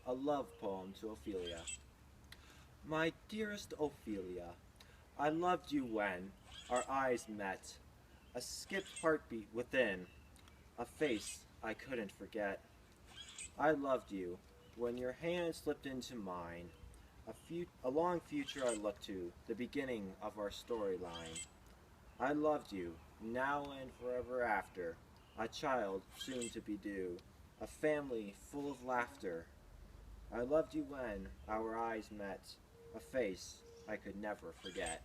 A love poem to Ophelia. My dearest Ophelia, I loved you when our eyes met, a skipped heartbeat within, a face I couldn't forget. I loved you when your hand slipped into mine, a long future I looked to, the beginning of our storyline. I loved you, now and forever after, a child soon to be due, a family full of laughter. I loved you when our eyes met, a face I could never forget.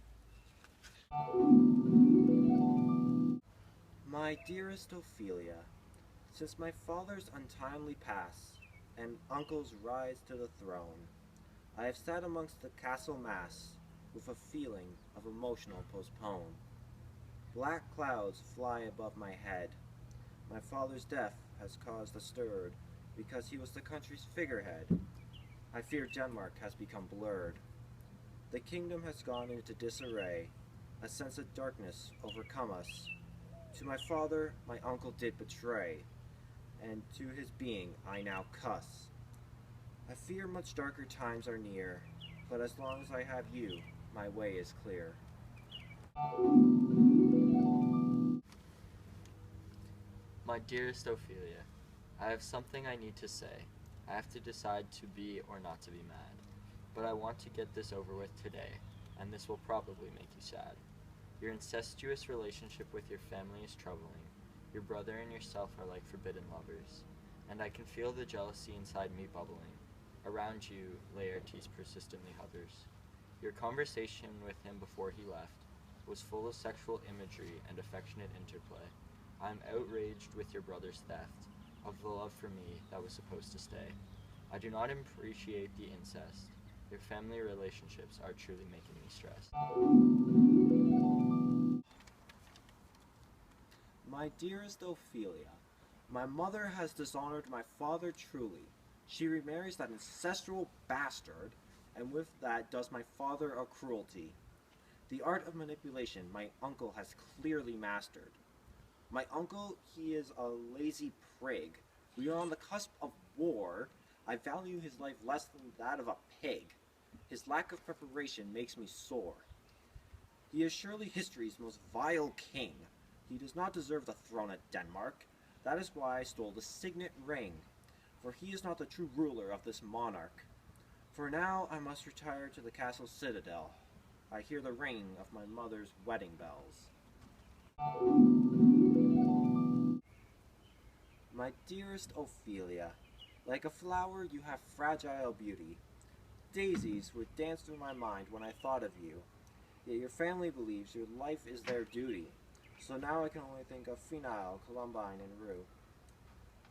My dearest Ophelia, since my father's untimely pass and uncle's rise to the throne, I have sat amongst the castle mass with a feeling of emotional postpone. Black clouds fly above my head. My father's death has caused a stir because he was the country's figurehead. I fear Denmark has become blurred. The kingdom has gone into disarray. A sense of darkness overcome us. To my father, my uncle did betray, and to his being I now cuss. I fear much darker times are near, but as long as I have you, my way is clear. My dearest Ophelia, I have something I need to say. I have to decide to be or not to be mad. But I want to get this over with today, and this will probably make you sad. Your incestuous relationship with your family is troubling. Your brother and yourself are like forbidden lovers, and I can feel the jealousy inside me bubbling. Around you, Laertes persistently hovers. Your conversation with him before he left was full of sexual imagery and affectionate interplay. I am outraged with your brother's theft of the love for me that was supposed to stay. I do not appreciate the incest. Your family relationships are truly making me stressed. My dearest Ophelia, my mother has dishonored my father truly. She remarries that ancestral bastard, and with that does my father a cruelty. The art of manipulation my uncle has clearly mastered. My uncle, he is a lazy prig. We are on the cusp of war. I value his life less than that of a pig. His lack of preparation makes me sore. He is surely history's most vile king. He does not deserve the throne of Denmark. That is why I stole the signet ring, for he is not the true ruler of this monarch. For now I must retire to the castle citadel. I hear the ring of my mother's wedding bells. My dearest Ophelia, like a flower you have fragile beauty. Daisies would dance through my mind when I thought of you, yet your family believes your life is their duty. So now I can only think of Finale, Columbine, and Rue.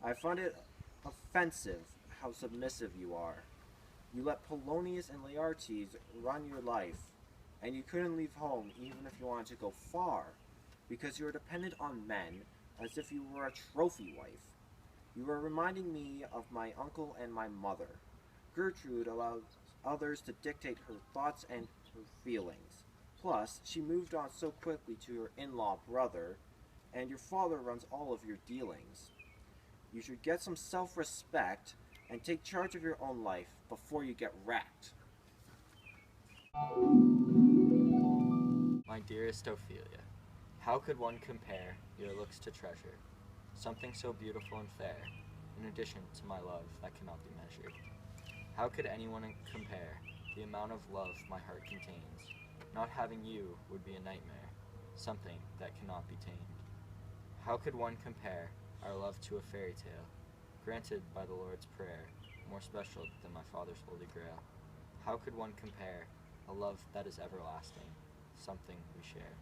I find it offensive how submissive you are. You let Polonius and Laertes run your life, and you couldn't leave home even if you wanted to go far, because you are dependent on men as if you were a trophy wife. You are reminding me of my uncle and my mother. Gertrude allows others to dictate her thoughts and her feelings. Plus, she moved on so quickly to her in-law brother, and your father runs all of your dealings. You should get some self-respect and take charge of your own life before you get wrecked. My dearest Ophelia, how could one compare your looks to treasure, something so beautiful and fair, in addition to my love that cannot be measured? How could anyone compare the amount of love my heart contains? Not having you would be a nightmare, something that cannot be tamed. How could one compare our love to a fairy tale, granted by the Lord's Prayer, more special than my Father's Holy Grail? How could one compare a love that is everlasting, something we share?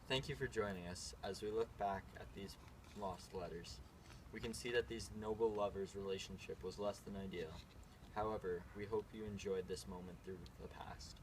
Thank you for joining us as we look back at these lost letters. We can see that these noble lovers' relationship was less than ideal. However, we hope you enjoyed this moment through the past.